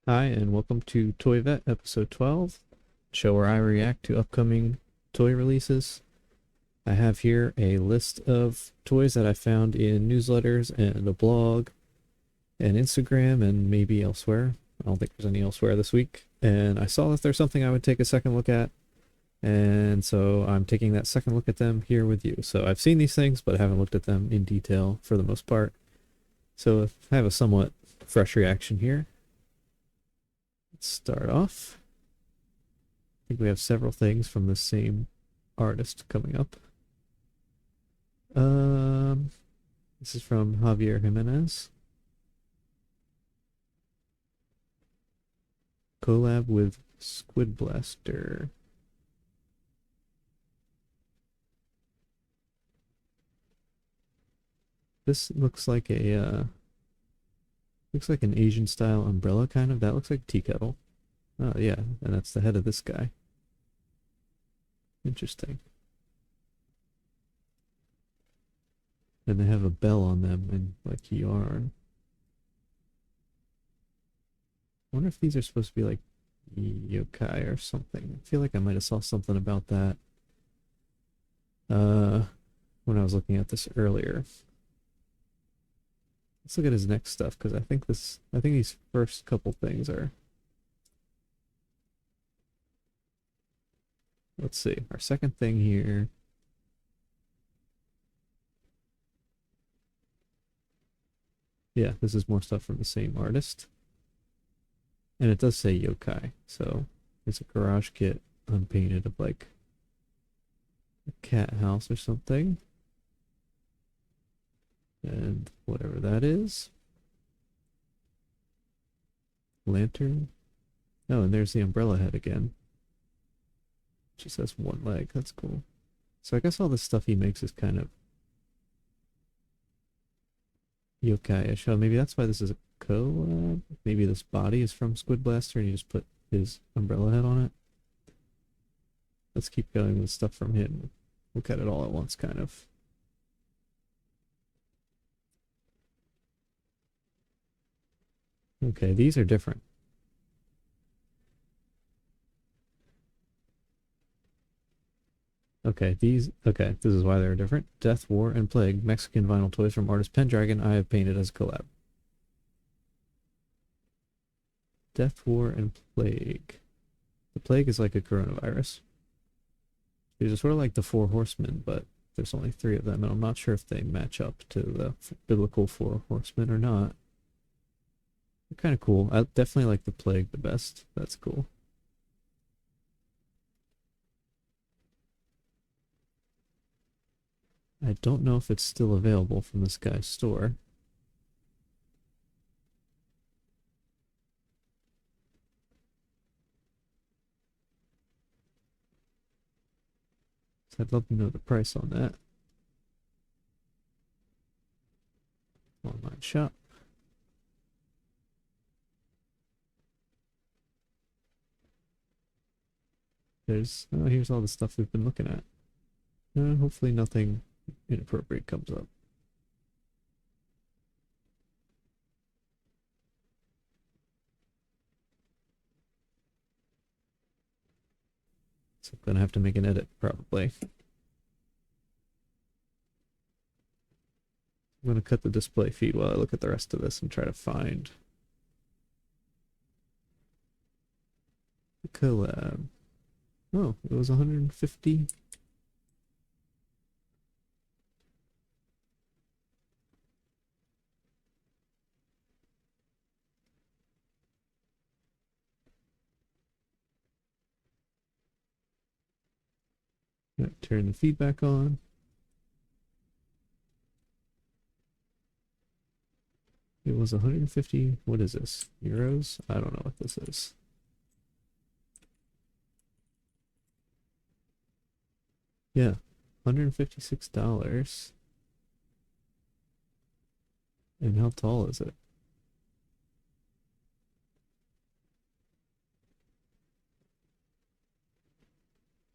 Hi, and welcome to Toy Vet episode 12, show where I react to upcoming toy releases. I have here a list of toys that I found in newsletters and a blog and Instagram and maybe elsewhere. I don't think there's any elsewhere this week. And I saw that there's something I would take a second look at. And so I'm taking that second look at them here with you. So I've seen these things, but I haven't looked at them in detail for the most part. So I have a somewhat fresh reaction here. Let's start off. I think we have several things from the same artist coming up. Um, this is from Javier Jimenez. Collab with Squid Blaster. This looks like an Asian style umbrella kind of. That looks like a tea kettle. Oh yeah, and that's the head of this guy. Interesting. And they have a bell on them and like yarn. I wonder if these are supposed to be like yokai or something. I feel like I might have saw something about that uh when I was looking at this earlier. Let's look at his next stuff because I think these first couple things are. Let's see. Our second thing here. Yeah, this is more stuff from the same artist. And it does say yokai. So it's a garage kit unpainted of like a cat house or something. And whatever that is. Lantern. Oh, and there's the umbrella head again. Just has one leg. That's cool. So I guess all the stuff he makes is kind of yokai-ish. Oh, maybe that's why this is a collab. Maybe this body is from Squid Blaster and you just put his umbrella head on it. Let's keep going with stuff from him. Look at it all at once, kind of. Okay, these are different. Okay, this is why they're different. Death, War, and Plague, Mexican vinyl toys from artist Pendragon, I have painted as a collab. Death, War, and Plague. The Plague is like a coronavirus. These are sort of like the Four Horsemen, but there's only three of them, and I'm not sure if they match up to the biblical Four Horsemen or not. They're kind of cool. I definitely like the Plague the best. That's cool. I don't know if it's still available from this guy's store. So I'd love to know the price on that. Online shop. Here's all the stuff we've been looking at. Hopefully nothing inappropriate comes up. So I'm gonna have to make an edit probably. I'm gonna cut the display feed while I look at the rest of this and try to find the collab. Oh, it was 150. Turn the feedback on. It was 150. What is this? Euros? I don't know what this is. Yeah, $156. And how tall is it?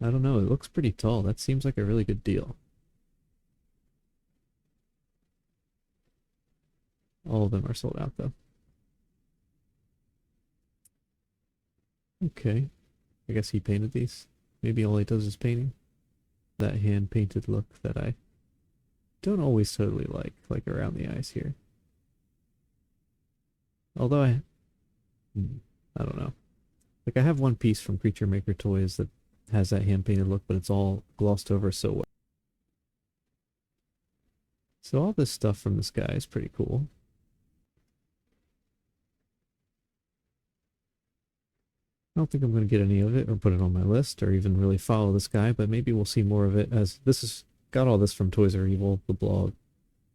I don't know. It looks pretty tall. That seems like a really good deal. All of them are sold out though. Okay. I guess he painted these. Maybe all he does is painting. That hand-painted look that I don't always totally like around the eyes here. Although I don't know. Like I have one piece from Creature Maker Toys that has that hand-painted look, but it's all glossed over so well. So all this stuff from this guy is pretty cool. I don't think I'm going to get any of it or put it on my list or even really follow this guy, but maybe we'll see more of it as this is got all this from Toys Are Evil, the blog.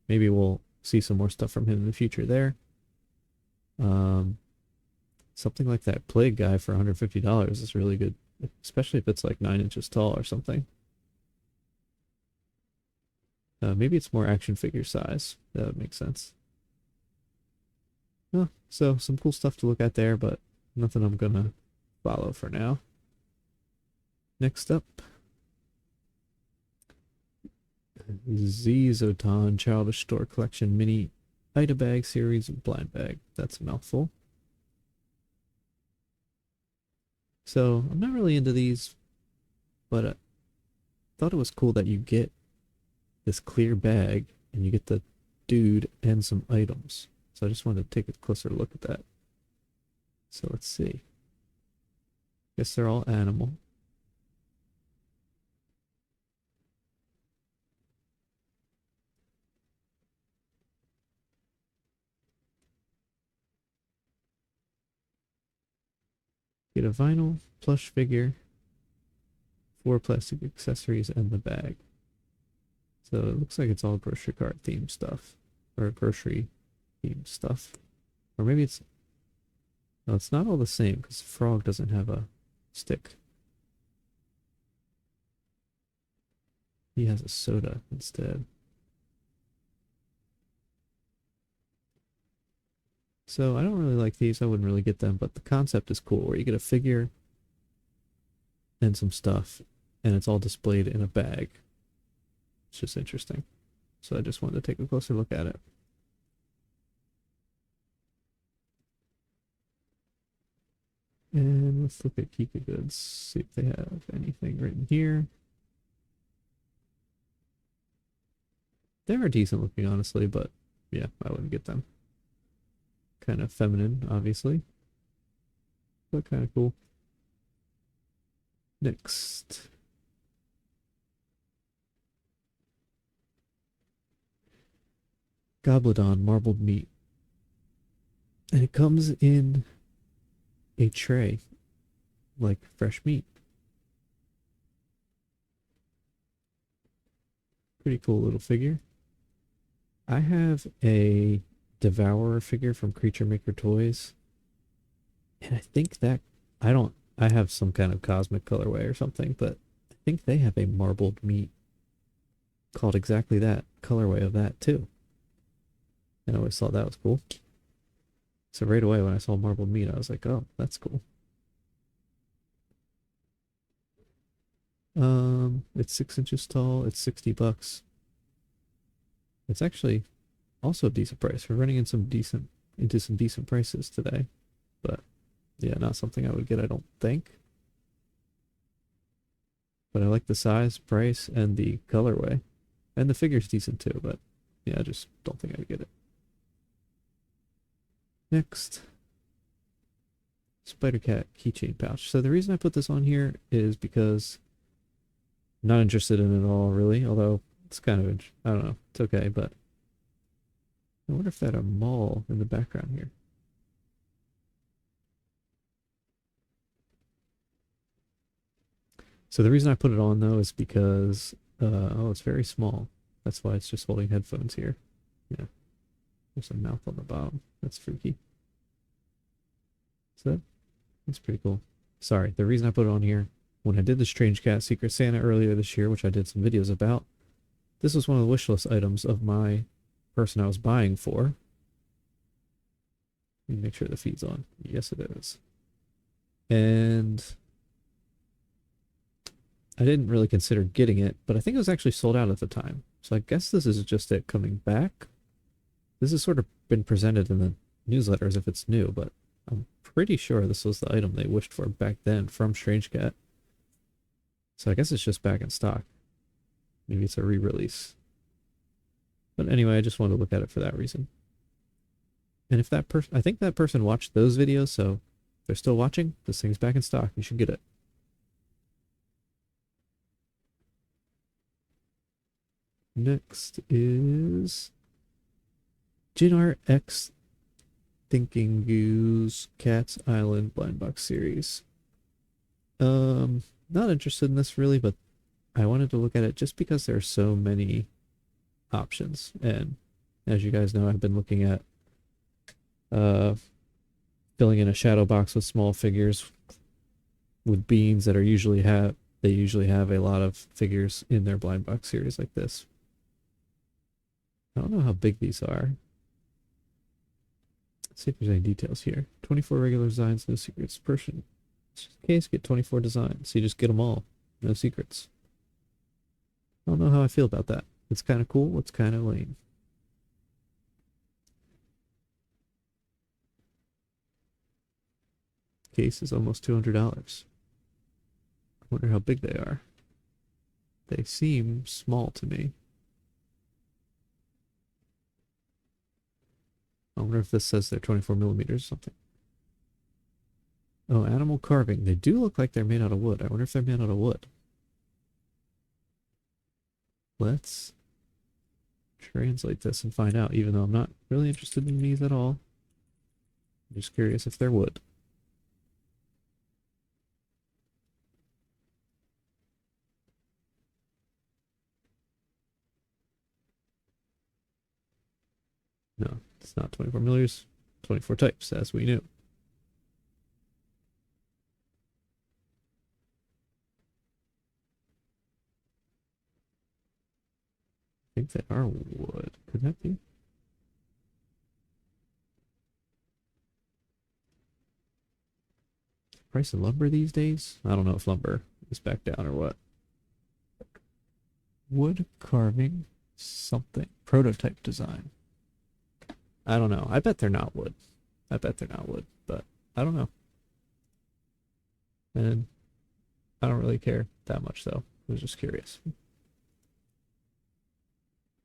Maybe we'll see some more stuff from him in the future there. Something like that Plague guy for $150 is really good, especially if it's like 9 inches tall or something. Maybe it's more action figure size. That would make sense. Oh, so some cool stuff to look at there, but nothing I'm gonna follow for now. Next up, Zotan Childish Store Collection Mini Ida Bag Series Blind Bag. That's a mouthful. So I'm not really into these, but I thought it was cool that you get this clear bag and you get the dude and some items. So I just wanted to take a closer look at that. So let's see. Guess they're all animal. Get a vinyl plush figure, 4 plastic accessories, and the bag. So it looks like it's all grocery cart themed stuff. Or grocery themed stuff. Or maybe it's... No, it's not all the same because Frog doesn't have a stick. He has a soda instead. So I don't really like these. I wouldn't really get them, but the concept is cool where you get a figure and some stuff and it's all displayed in a bag. It's just interesting. So I just wanted to take a closer look at it. And let's look at Kika Goods, see if they have anything written here. They are decent looking, honestly, but yeah, I wouldn't get them. Kind of feminine, obviously, but kind of cool. Next. Goblodon marbled meat. And it comes in a tray, like fresh meat. Pretty cool little figure. I have a Devourer figure from Creature Maker Toys. And I think that, I have some kind of cosmic colorway or something, but I think they have a marbled meat called exactly that, colorway of that too. And I always thought that was cool. So right away when I saw marbled meat, I was like, oh, that's cool. It's 6 inches tall, it's $60. It's actually also a decent price. We're running into some decent prices today. But yeah, not something I would get, I don't think. But I like the size, price, and the colorway. And the figure's decent too, but yeah, I just don't think I'd get it. Next. Spider-Cat keychain pouch. So the reason I put this on here is because I'm not interested in it at all, really. Although it's kind of, I don't know, it's okay, but I wonder if that a mall in the background here. So the reason I put it on though is because, oh, it's very small. That's why it's just holding headphones here. Yeah. There's a mouth on the bottom. That's freaky. So that's pretty cool. Sorry, the reason I put it on here, when I did the Strange Cat Secret Santa earlier this year, which I did some videos about, this was one of the wishlist items of my person I was buying for. Let me make sure the feed's on. Yes, it is. And I didn't really consider getting it, but I think it was actually sold out at the time. So I guess this is just it coming back. This has sort of been presented in the newsletter as if it's new, but I'm pretty sure this was the item they wished for back then from Strange Cat. So I guess it's just back in stock. Maybe it's a re-release. But anyway, I just wanted to look at it for that reason. And if that person, I think that person watched those videos, so if they're still watching, this thing's back in stock. You should get it. Next is Jinart X Thinking Goose Cat's Island Blind Box series. Not interested in this really, but I wanted to look at it just because there are so many options. And as you guys know, I've been looking at filling in a shadow box with small figures with beans that are usually have a lot of figures in their blind box series like this. I don't know how big these are. Let's see if there's any details here. 24 regular designs, no secrets. Person case, get 24 designs. So you just get them all. No secrets. I don't know how I feel about that. It's kind of cool. It's kind of lame. Case is almost $200. I wonder how big they are. They seem small to me. I wonder if this says they're 24 millimeters or something. Oh, animal carving. They do look like they're made out of wood. I wonder if they're made out of wood. Let's translate this and find out, even though I'm not really interested in these at all. I'm just curious if they're wood. No, it's not 24 millimeters. 24 types, as we knew. I think they are wood. Could that be? Price of lumber these days? I don't know if lumber is back down or what. Wood carving something. Prototype design. I don't know. I bet they're not wood. I bet they're not wood, but I don't know. And I don't really care that much though. I was just curious.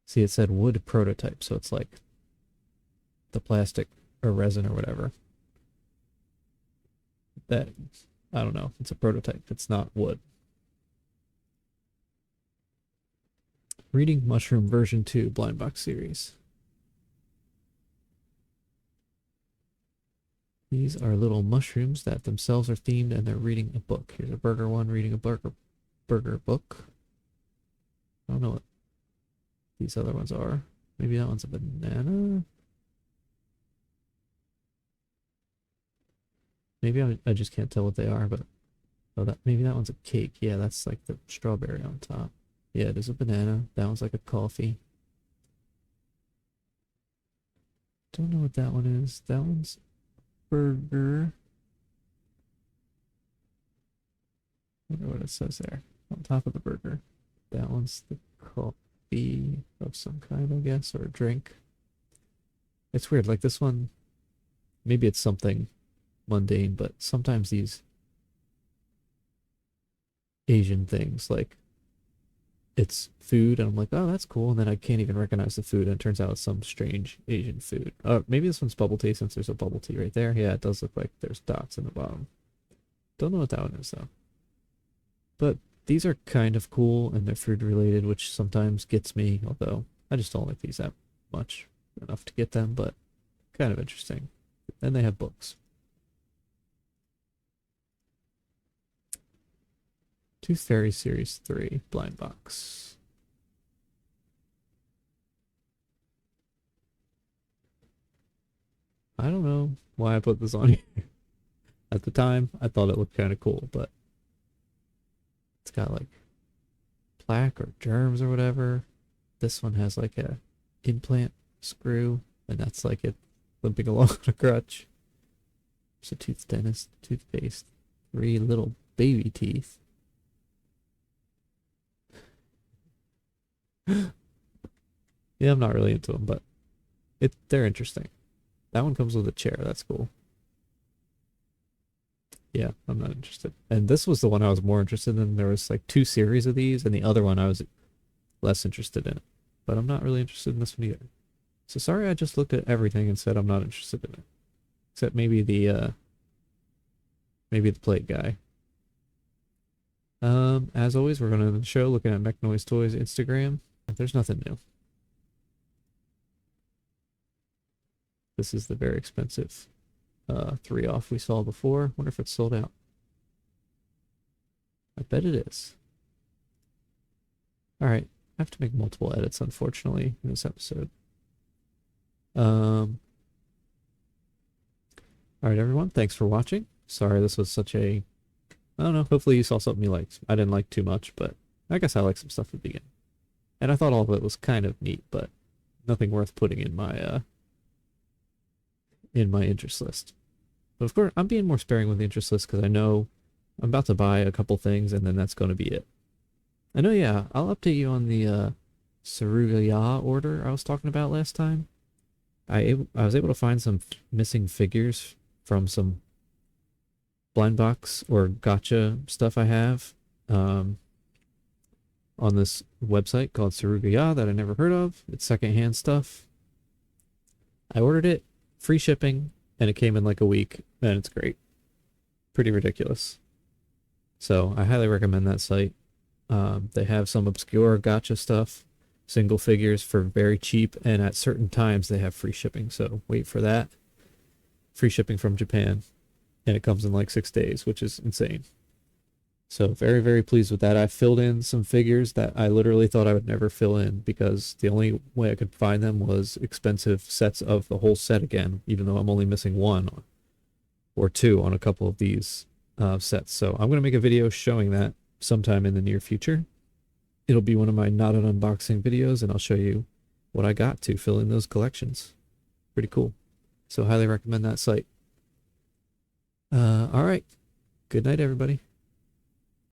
See, it said wood prototype, so it's like the plastic or resin or whatever. That, I don't know. It's a prototype. It's not wood. Reading Mushroom version 2 blind box series. These are little mushrooms that themselves are themed and they're reading a book. Here's a burger one reading a burger book. I don't know what these other ones are. Maybe that one's a banana. Maybe I just can't tell what they are, but oh, maybe that one's a cake. Yeah, that's like the strawberry on top. Yeah, it is a banana. That one's like a coffee. Don't know what that one is. That one's burger. I wonder what it says there on top of the burger. That one's the coffee of some kind, I guess, or a drink. It's weird. Like this one, maybe it's something mundane, but sometimes these Asian things, like it's food, and I'm like, oh, that's cool, and then I can't even recognize the food, and it turns out it's some strange Asian food. Maybe this one's bubble tea, since there's a bubble tea right there. Yeah, it does look like there's dots in the bottom. Don't know what that one is, though. But these are kind of cool, and they're food related, which sometimes gets me, although I just don't like these that much enough to get them, but kind of interesting. Then they have books. Tooth Fairy Series 3 blind box. I don't know why I put this on here. At the time, I thought it looked kind of cool, but it's got like plaque or germs or whatever. This one has like a implant screw, and that's like it limping along on a crutch. There's a tooth dentist, toothpaste, 3 little baby teeth. Yeah, I'm not really into them, but they're interesting. That one comes with a chair. That's cool. Yeah, I'm not interested. And this was the one I was more interested in. There was like 2 series of these, and the other one I was less interested in. But I'm not really interested in this one either. So sorry I just looked at everything and said I'm not interested in it. Except maybe the plate guy. As always, we're going to end the show looking at Mech Noise Toys Instagram. There's nothing new. This is the very expensive 3-off we saw before. Wonder if it's sold out. I bet it is. Alright, I have to make multiple edits, unfortunately, in this episode. Alright, everyone, thanks for watching. Sorry this was such a... I don't know, hopefully you saw something you liked. I didn't like too much, but I guess I liked some stuff at the beginning. And I thought all of it was kind of neat, but nothing worth putting in my interest list. But of course, I'm being more sparing with the interest list because I know I'm about to buy a couple things and then that's going to be it. I know, yeah, I'll update you on the Saruga order I was talking about last time. I was able to find some missing figures from some blind box or gotcha stuff I have on this website called Saruga that I never heard of. It's secondhand stuff. I ordered it, free shipping, and it came in like a week, and it's great. Pretty ridiculous. So I highly recommend that site. They have some obscure gotcha stuff, single figures for very cheap, and at certain times they have free shipping, so wait for that. Free shipping from Japan, and it comes in like 6 days, which is insane. So very, very pleased with that. I filled in some figures that I literally thought I would never fill in because the only way I could find them was expensive sets of the whole set again, even though I'm only missing 1 or 2 on a couple of these sets. So I'm going to make a video showing that sometime in the near future. It'll be one of my not an unboxing videos, and I'll show you what I got to fill in those collections. Pretty cool. So highly recommend that site. All right. Good night, everybody.